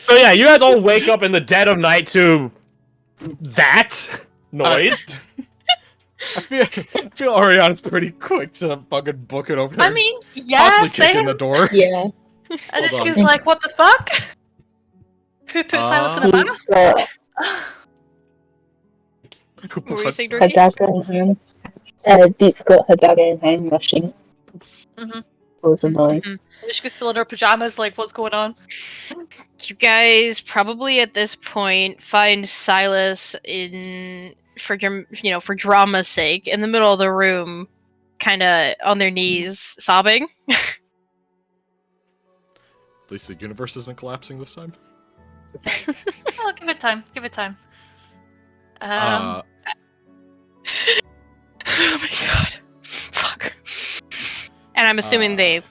So yeah, you guys all wake up in the dead of night to that noise. I feel Oriana's pretty quick to fucking book it over there. I mean, yeah, possibly kick in the door. Yeah. And Hold she's on. like, what the fuck? Who put Silas in a bath? He's got What were you saying, her Dorky? dagger in hand. Deet's got her dagger in hand, rushing. Mhm. Was a noise. Ishka's still in her pajamas, like, what's going on? You guys probably at this point find Silas for drama's sake in the middle of the room, kind of on their knees, sobbing. At least the universe isn't collapsing this time. Oh, give it time. Give it time. Oh my god. Fuck. And I'm assuming they.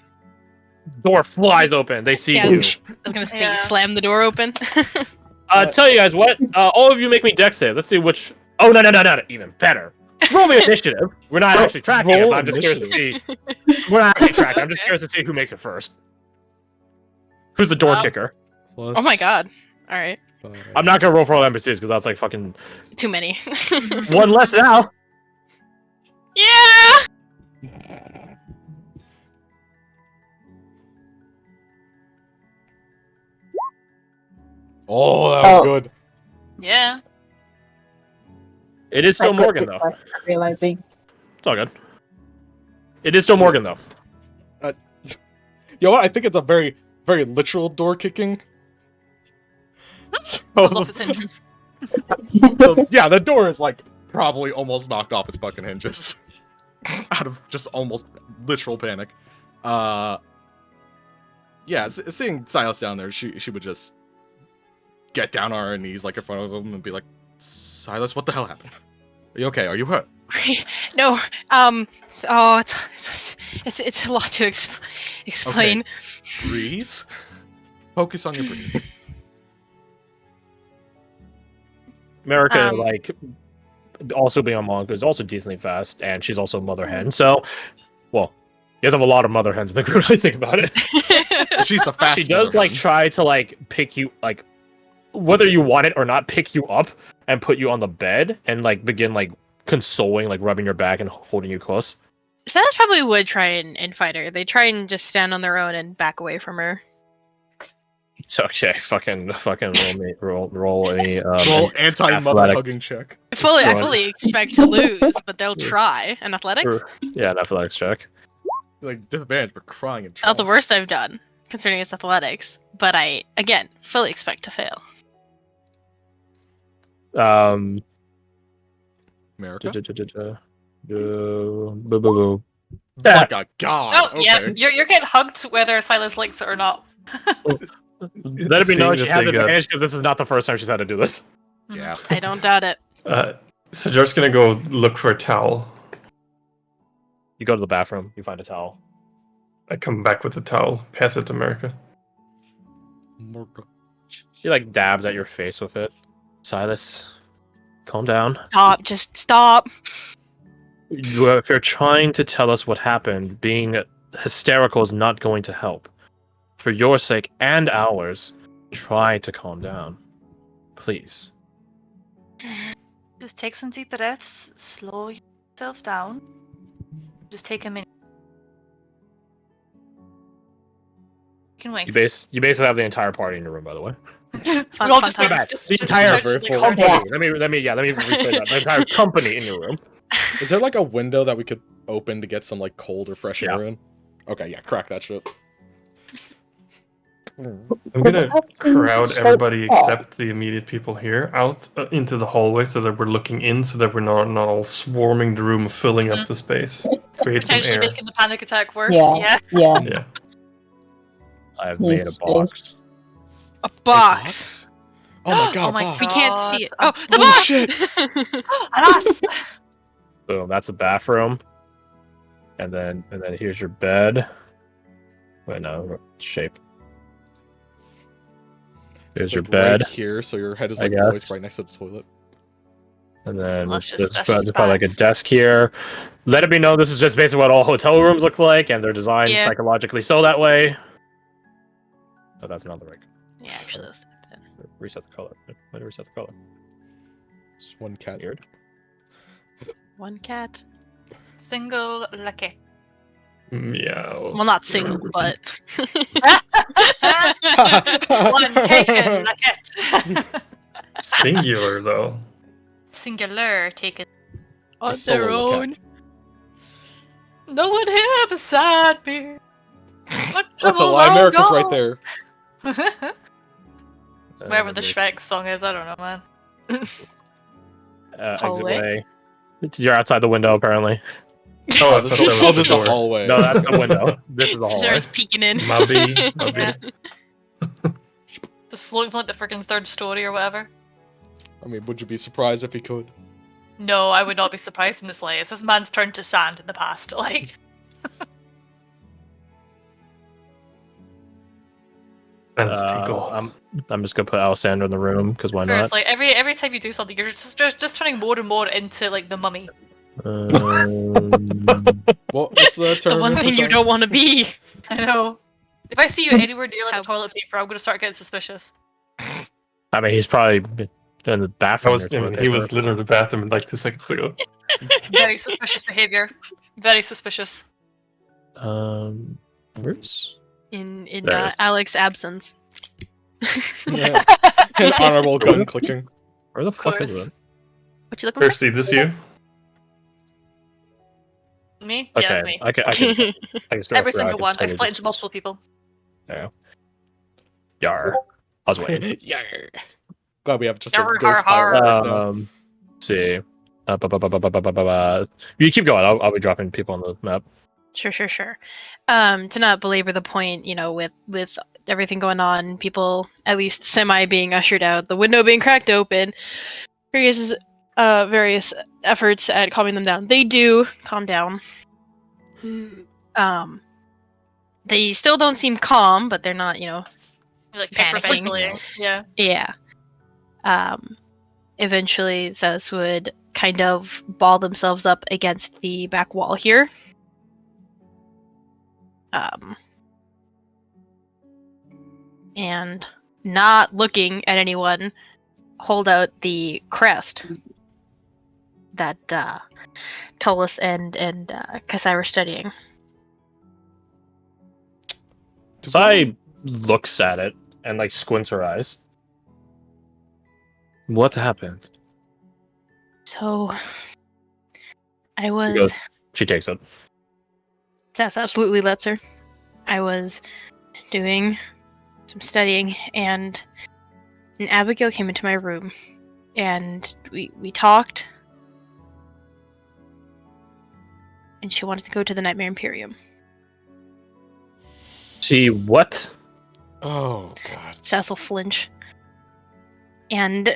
Door flies open. They see Yeah, you. I was gonna say Yeah. you slam the door open. Tell you guys what. All of you make me dex save. Let's see which. Oh no! Even better. Roll me initiative. We're not actually tracking it. Roll But I'm just curious to see. We're not actually tracking. I'm just curious to see who makes it first. Who's the door kicker? Plus Oh my god. All right. 5. I'm not gonna roll for all NPCs because that's like fucking Too many. one less now. Yeah. Oh, that was Oh. good. Yeah. It is still I got Morgan it though. twice without realizing. It's all good. It is still Morgan though. You know what? I think it's a very, very literal door kicking. Falls So, off its hinges. so, yeah, the door is like probably almost knocked off its fucking hinges. Out of just almost literal panic. Yeah, seeing Silas down there, she would just get down on her knees like in front of him and be like, Silas, what the hell happened? Are you okay? Are you hurt? No. Oh, it's a lot to explain. Okay. Breathe. Focus on your breathing. America, Um, like, also being a monk, is also decently fast, and she's also a mother hen. So, well, you guys have a lot of mother hens in the group. I think about it. She's the fastest. She does like try to like pick you, like, whether you want it or not, pick you up and put you on the bed and like begin like consoling, like rubbing your back and holding you close. Silas probably would try and fight her. They try and just stand on their own and back away from her. It's okay. Fucking roll any roll anti-mother athletics. hugging check. I Right. fully expect to lose, but they'll try. And athletics? Yeah, an athletics check. Like disadvantage for crying and Not the worst I've done, considering it's athletics. But I, again, fully expect to fail. America. Boo. Like a god. Oh, yeah. Okay. You're getting hugged whether Silas likes it or not. Let it be known she Seeing has that they got- advantage because this is not the first time she's had to do this. Yeah. I don't doubt it. So Joe's gonna go look for a towel. You go to the bathroom, you find a towel. I come back with the towel, pass it to America. America. She like dabs at your face with it. Silas, calm down. Stop. Just stop. If you're trying to tell us what happened, being hysterical is not going to help. For your sake and ours, try to calm down. Please. Just take some deep breaths, slow yourself down. Just take a minute. You can wait. You basically have the entire party in your room, by the way. Fun, We all fun just times. make- The entire just- company. Yeah. Let me rephrase that. The entire company in your room. Is there like a window that we could open to get some like cold or fresh Yeah. air in? Okay, yeah, crack that shit. I'm gonna crowd everybody except the immediate people here out into the hallway so that we're looking in, so that we're not all swarming the room, filling up the space. Create some Potentially air. making the panic attack worse. Yeah. Yeah. Yeah. Yeah. I've Need made a space. box. A box. Oh my god, Oh my box. We can't see it. Oh, God. the Oh, box! shit. Alas! Boom. That's a bathroom. And then here's your bed. Wait, no, shape. Here's your Like, bed. right here, so your head is I like always guess. right next to the toilet. And then Well, let's that's just just put like a bags. desk here. Let it be known this is just basically what all hotel rooms look like, and they're designed Yeah. psychologically so that way. Oh, that's not the right. Yeah, actually, let's do that. Reset the color. Why do reset the color? Just one cat. Weird. One cat. Single lucky. Meow. Well, not single, but One taken lucky. Singular though. Singular taken. A on solo their own. cat. No one here beside me. My That's a troubles lie. all America's right gone. there. Wherever the Maybe- Shrek song is, I don't know, man. exit Hallway? way. You're outside the window, apparently. Oh, I This thought is that oh, was this the is the door. hallway. No, that's the window. This is the hallway. There's peeking in. Mubby. Just floating from like the freaking third story or whatever. I mean, would you be surprised if he could? No, I would not be surprised in the slightest. This man's turned to sand in the past. Like, I'm just gonna put Alessandro in the room because why not? seriously, every time you do something, you're just turning more and more into like the mummy. What's the term? The one thing you Sorry. don't want to be. I know. If I see you anywhere near like the toilet paper, I'm gonna start getting suspicious. I mean, he's probably in the bathroom. He was literally in the bathroom like 2 seconds ago. Very suspicious behavior. Very suspicious. Where's? In There it is. Alex's absence. Yeah. An honorable gun clicking. Where the fuck is course. it? What you looking for? Kirsty, this you? Me? Okay, Yeah, that's me. I can start Every through, I single can one. tell you Explain to this. multiple people. There you go. Yar. I was waiting. Yeah. Glad we have just Har, a ghost har, har. pirate now. Let's see. You keep going. I'll be dropping people on the map. Sure. To not belabor the point, with everything going on, people at least semi being ushered out, the window being cracked open, various efforts at calming them down. They do calm down. They still don't seem calm, but they're not, Like Panicking. hyperventilating. Yeah. yeah. Eventually, Zeus would kind of ball themselves up against the back wall here. And not looking at anyone, hold out the crest that Tollus and Kasai were studying. Sai looks at it and like squints her eyes. What happened? So, I She was. goes- She takes it. Zeus absolutely lets her. I was doing some studying, and Abigail came into my room, and we talked, and she wanted to go to the Nightmare Imperium. She what? Oh god. Zeus will flinch. And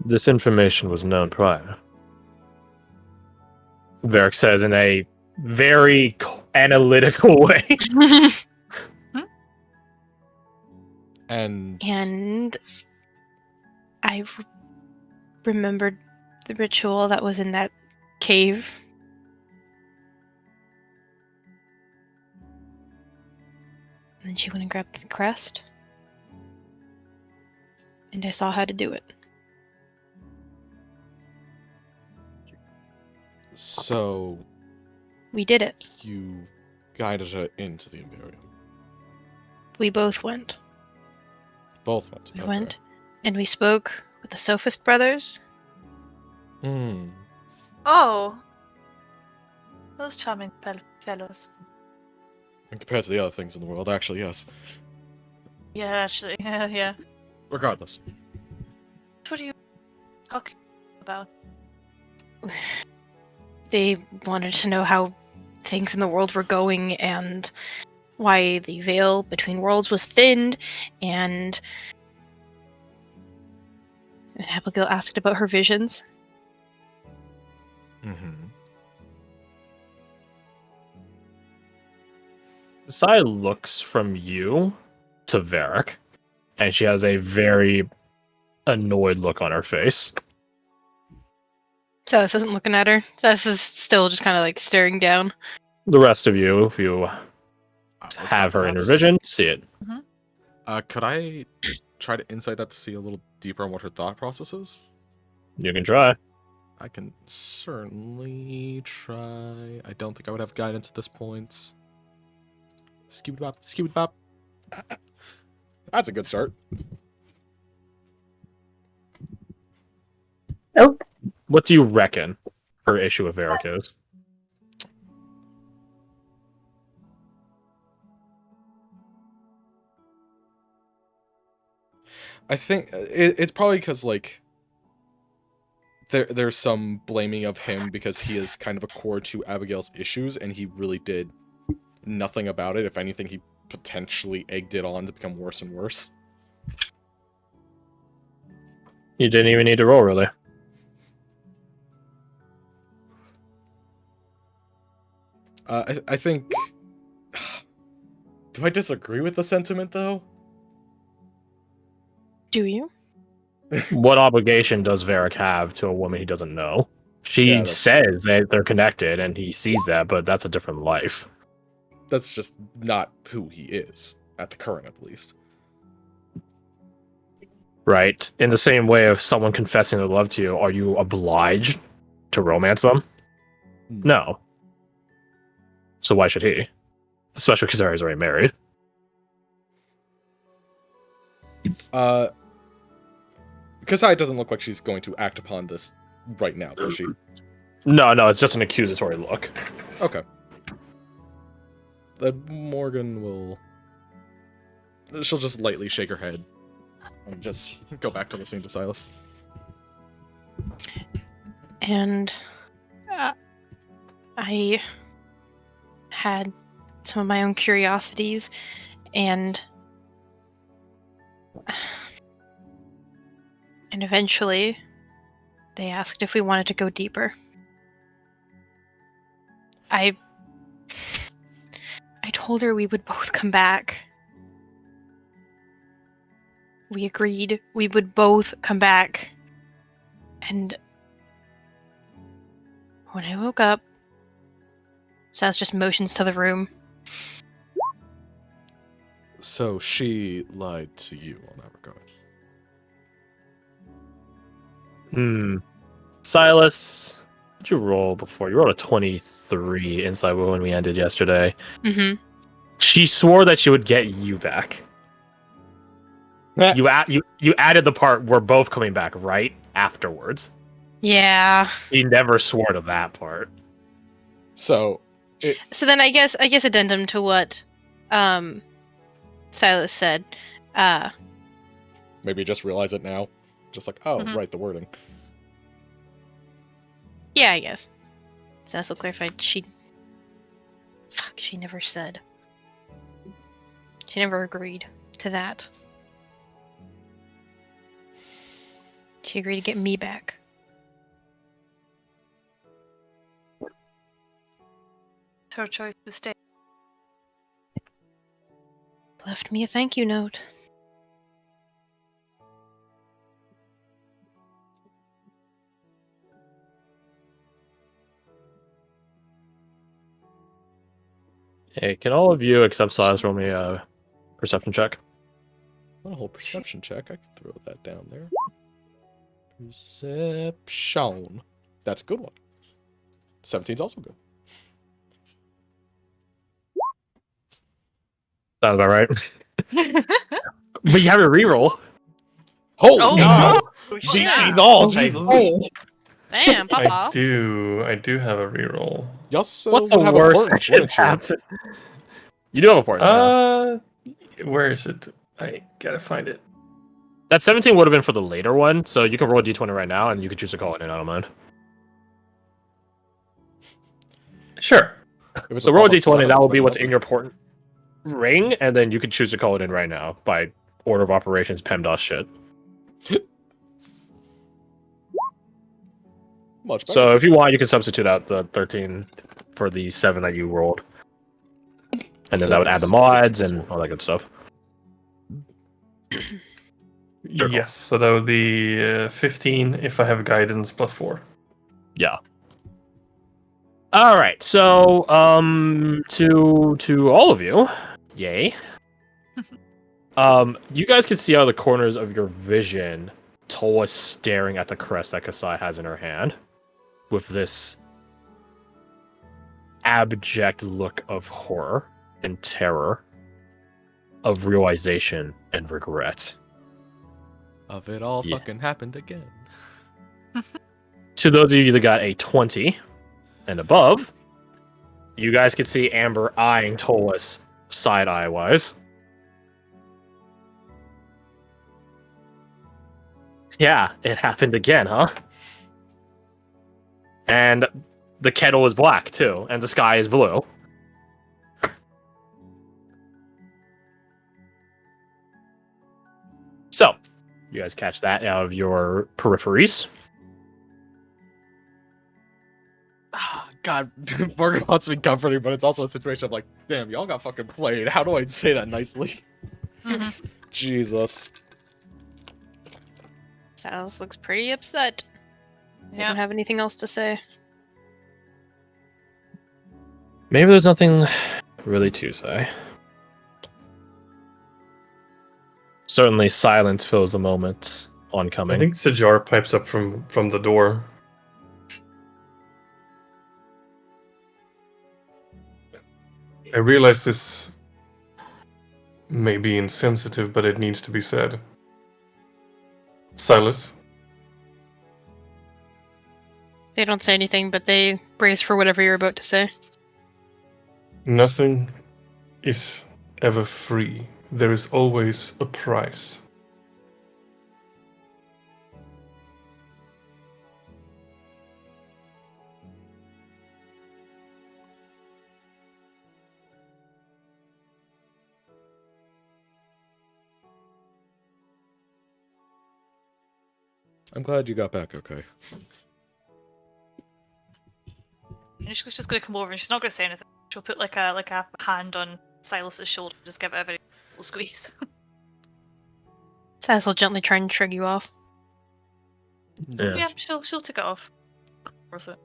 This information was known prior. Varric says in a very analytical way. And I remembered the ritual that was in that cave. And then she went and grabbed the crest. And I saw how to do it. so We did it. you guided her into the Imperium. We both went. Both went. We okay. went, and we spoke with the Sophist brothers. Hmm. Oh. Those charming fellows. And compared to the other things in the world, actually, yes. Yeah, actually. Yeah. Regardless. What are you talking about? They wanted to know how things in the world were going and why the veil between worlds was thinned, and Abigail asked about her visions. Mm-hmm. Sai looks from you to Varric, and she has a very annoyed look on her face. Cess isn't looking at her. Cess is still just kind of like staring down. The rest of you, if you Let's have try her in her perhaps. vision, see it. Could I try to insight that to see a little deeper on what her thought process is? You can try. I can certainly try. I don't think I would have guidance at this point. Skibidi-bop, skibidi-bop. That's a good start. Nope. What do you reckon her issue with Varric is? I think it's probably because, like, there's some blaming of him because he is kind of a core to Abigail's issues, and he really did nothing about it. If anything, he potentially egged it on to become worse and worse. You didn't even need to roll, really. I think... Do I disagree with the sentiment, though? Do you? What obligation does Varric have to a woman he doesn't know? She Yeah, that's- says that they're connected, and he sees that, but that's a different life. That's just not who he is, at the current, at least. Right? In the same way of someone confessing their love to you, are you obliged to romance them? No. So why should he? Especially because Ari's already married. Kasai doesn't look like she's going to act upon this right now, does she? No, it's just an accusatory look. Okay. Morgan will... She'll just lightly shake her head and just go back to listening to Silas. And I had some of my own curiosities, and eventually they asked if we wanted to go deeper. I told her we would both come back. We agreed we would both come back. And when I woke up, Saz just motions to the room. So she lied to you on that regard. Silas, what'd you roll before? You rolled a 23 inside when we ended yesterday. Mm-hmm. She swore that she would get you back. You added the part we're both coming back right afterwards. Yeah. He never swore to that part. So So then I guess addendum to what Silas said. maybe just realize it now. Just like, oh, Mhm. right, the wording. Yeah, I guess. Cecil clarified she never said. She never agreed to that. She agreed to get me back. It's her choice to stay. Left me a thank you note. Hey, can all of you except Silas roll me a perception check? What a whole perception check. I can throw that down there. Perception. That's a good one. 17's also good. Sounds about right. But you have a reroll. Holy Oh, God! no. DC's all, Jesus. Oh, Damn, I Papa. do have a reroll. You also What's the would have worst a that should wouldn't you? happen? You do have a port. Where is it? I gotta find it. That 17 would have been for the later one, so you can roll a d20 right now, and you can choose to call it in. I don't mind. Sure. If it's So roll a Papa d20, seven, that will it's be better what's than in your port ring, and then you can choose to call it in right now by order of operations PEMDAS shit. much better. So if you want, you can substitute out the 13 for the 7 that you rolled. And then that would add the mods and all that good stuff. Circle. Yes, so that would be 15 if I have guidance plus 4. Yeah. All right. So, to all of you, Yay. You guys can see out of the corners of your vision Toa staring at the crest that Kasai has in her hand with this abject look of horror and terror, of realization and regret. Of it all Yeah. fucking happened again. To those of you that got a 20 and above, you guys can see Amber eyeing Tolas side-eye wise. Yeah, it happened again, huh? And the kettle is black, too, and the sky is blue. So, you guys catch that out of your peripheries. God, Morgan wants to be comforting, but it's also a situation of like, damn, y'all got fucking played. How do I say that nicely? Jesus. Silas looks pretty upset. I Yeah. don't have anything else to say. Maybe there's nothing really to say. Certainly, silence fills the moment oncoming. I think Sajar pipes up from the door. I realize this may be insensitive, but it needs to be said. Silas, They don't say anything, but they brace for whatever you're about to say. nothing is ever free. There is always a price. I'm glad you got back okay. And she's just gonna come over and she's not gonna say anything. She'll put like a hand on Silas's shoulder, just give it a very little squeeze. Silas will gently try and shrug you off. Yeah. Yeah, she'll take it off. Worth it.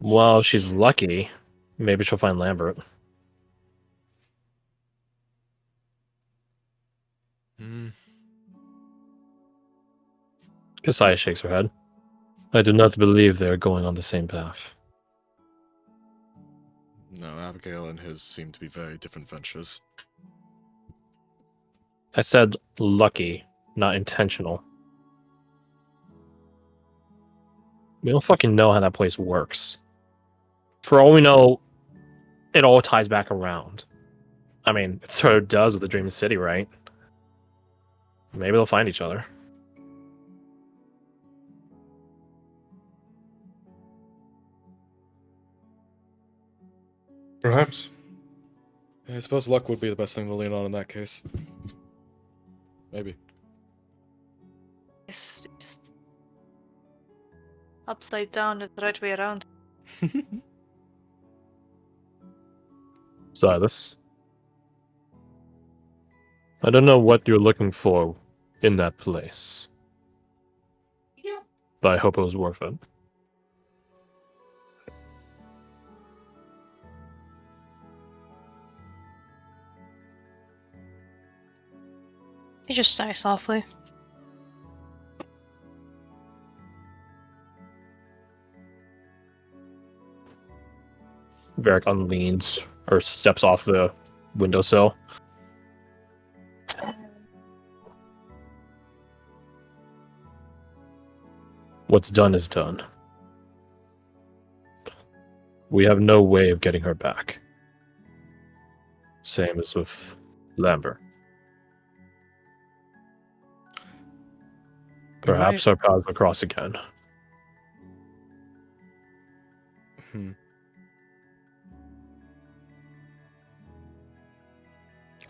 Well, if she's lucky, maybe she'll find Lambert. Kasaya shakes her head. I do not believe they are going on the same path. No, Abigail and his seem to be very different ventures. I said lucky, not intentional. We don't fucking know how that place works. For all we know, it all ties back around. I mean, it sort of does with the Dream City, right? Maybe they'll find each other. Perhaps. I suppose luck would be the best thing to lean on in that case. Maybe. It's just upside down is the right way around. Silas. I don't know what you're looking for in that place. But I hope it was worth it. They just sigh softly. Varric unleans or steps off the windowsill. What's done is done. We have no way of getting her back. Same as with Lambert. Perhaps our paths will cross again.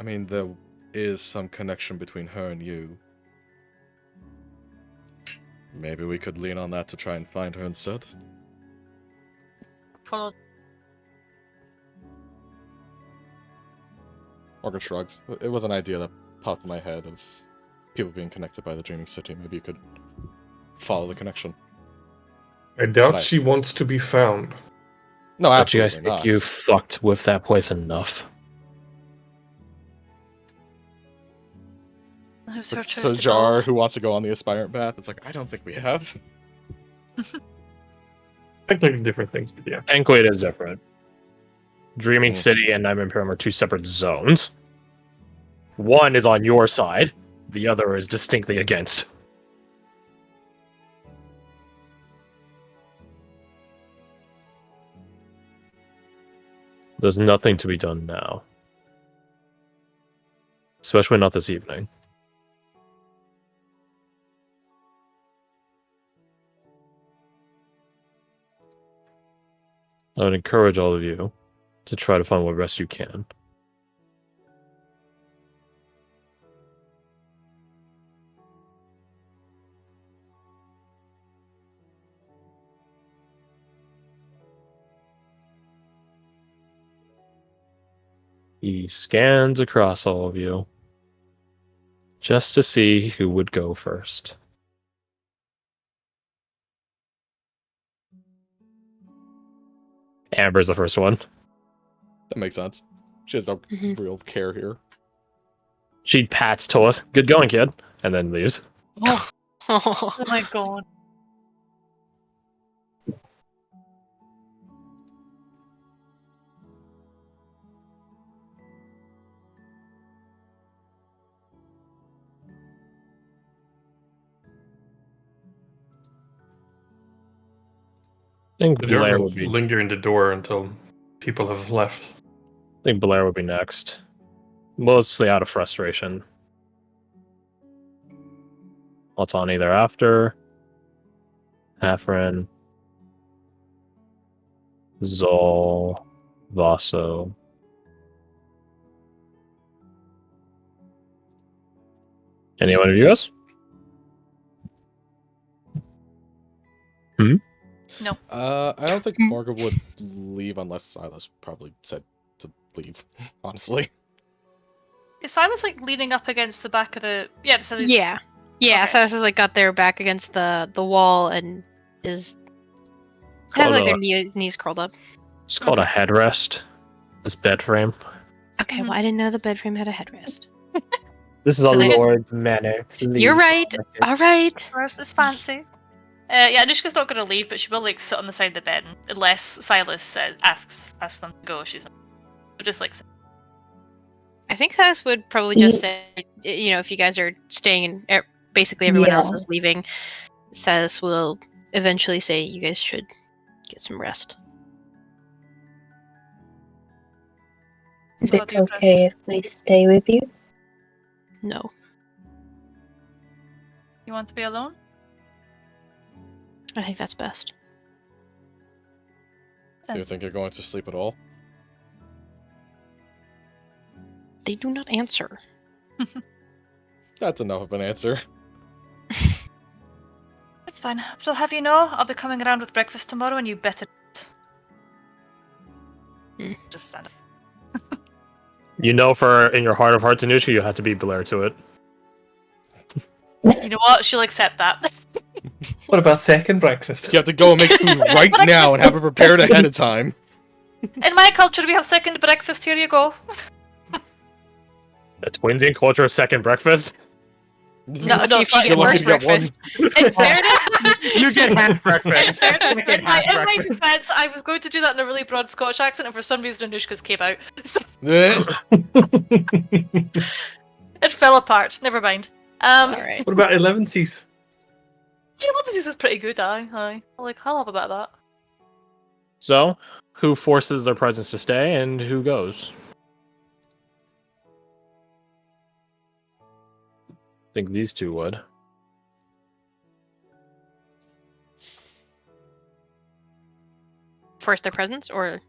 I mean, there is some connection between her and you. Maybe we could lean on that to try and find her instead. Follow. Morgan shrugs. It was an idea that popped in my head of people being connected by the Dreaming City. Maybe you could follow the connection. I doubt But she wants to be found. No, Don't you guys absolutely think not. you fucked with that place enough? Who's her But choice so to Jar, go? who wants to go on the aspirant path, it's like, I don't think we have. Technically different things, but yeah. Thankfully, it is different. Dreaming Mm. City and Nightmare Imperium are two separate zones. One is on your side, the other is distinctly against. There's nothing to be done now. Especially not this evening. I would encourage all of you to try to find what rest you can. He scans across all of you just to see who would go first. Amber's the first one. That makes sense. She has no Mhm. real care here. She pats Toas, good going, kid, and then leaves. Oh my god. I think Blair Blair will would be. linger in the door until people have left. I think Blair would be next, mostly out of frustration. What's on either after? Afrin, Zol, Vaso. Any one of you guys? I don't think Morgan would leave unless Silas probably said to leave, honestly. Is Silas like leaning up against the back of the? Yeah. So there's- Yeah. Yeah, Okay. Silas has like got their back against the wall and has like their knees curled up. It's called a headrest. This bed frame. Okay, Mhm. well I didn't know the bed frame had a headrest. This is So a they- Lord's manor. You're right. All right. Where's this fancy? Yeah, Anushka's not going to leave, but she will like sit on the side of the bed unless Silas asks them to go. She's just like. I think Silas would probably just say, if you guys are staying and basically everyone else Yeah. is leaving, Silas will eventually say you guys should get some rest. Is Well, it do your okay if we stay with you? No. You want to be alone? I think that's best. Do you think you're going to sleep at all? They do not answer. That's enough of an answer. It's fine. But I'll have you know, I'll be coming around with breakfast tomorrow, and you better. Just stand up. You know, for in your heart of hearts, Anusha, you have to be Blair to it. You know what? She'll accept that. What about second breakfast? You have to go and make food right now and have it prepared ahead of time. In my culture, we have second breakfast. Here you go. The Twinsian culture of second breakfast. No, See if you sorry, get You're lucky first to get one. breakfast. In fairness, You get half breakfast. in fairness, You get in my half breakfast. defense, I was going to do that in a really broad Scottish accent, and for some reason, Anushka's came out. So Eh. it fell apart. Never mind. All right. What about 11 C's? Yeah, Lopez's is pretty good. Aye. I'll have about that. So, who forces their presence to stay and who goes? I think these two would. Force their presence, or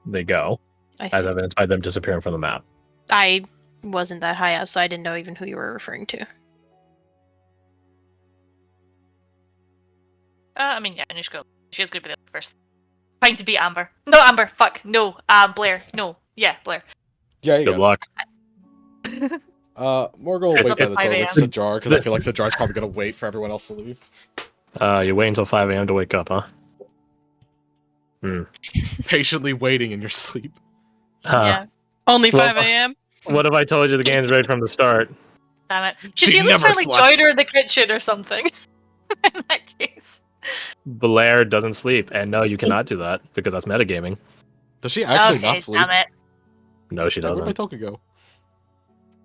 They go, I see. as evidenced by them disappearing from the map. I wasn't that high up, so I didn't know even who you were referring to. I mean, yeah, Anushka. She's going to be the first. Trying to beat Amber. No, Amber. Fuck. No. Blair. No. Yeah, Blair. Yeah, you Good go. luck. Morgan will It's wait by up the at door 5 with a.m. Sajar, because I feel like Sajar's probably going to wait for everyone else to leave. You wait until 5 a.m. to wake up, huh? Patiently waiting in your sleep. Yeah. Only Well, 5 a.m. What if I told you the game's ready from the start? Damn it. She Could you at least never try like slept. join her in the kitchen or something? In that case. Blair doesn't sleep, and no, you cannot do that because that's metagaming. Does she actually Okay, not sleep? damn it. No, she Where'd my doesn't. token go?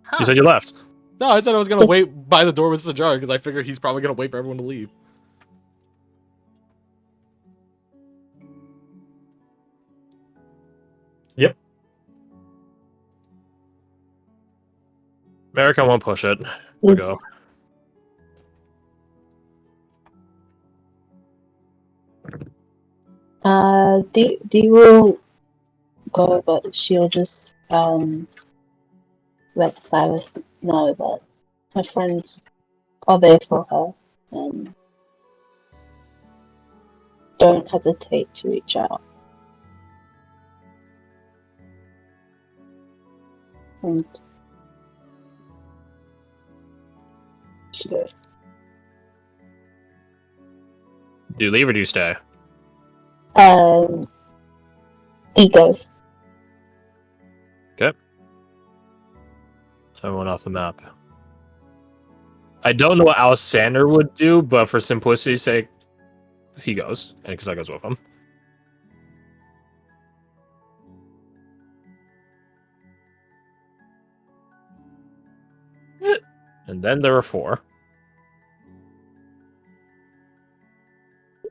Huh. You said you left. No, I said I was gonna wait by the door with Sajar because I figured he's probably gonna wait for everyone to leave. Yep. America won't push it. We'll go. Dee will go, but she'll just let Silas know that her friends are there for her and don't hesitate to reach out. And she goes, Do you leave or do you stay? he goes, Everyone off the map. I don't know what Alexander would do, but for simplicity's sake, he goes, and because I goes with him. And then there are 4.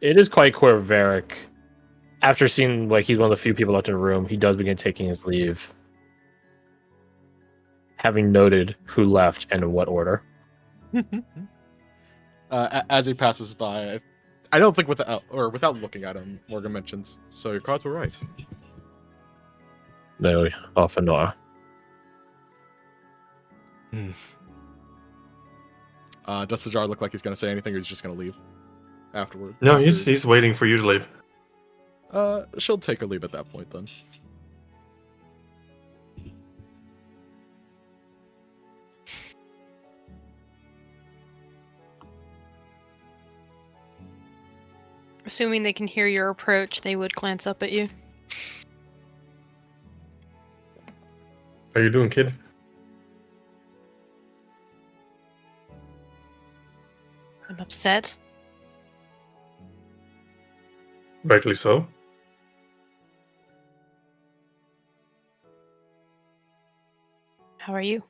It is quite clear Varric, after seeing like he's one of the few people left in the room, he does begin taking his leave, having noted who left and in what order. As he passes by, I don't think without looking at him, Morgan mentions, "So your cards were right." They often are. Does Sajar look like he's gonna say anything, or he's just gonna leave afterward? No, he's waiting for you to leave. She'll take her leave at that point then. Assuming they can hear your approach, they would glance up at you. How you doing, kid? I'm upset. Rightly so. How are you?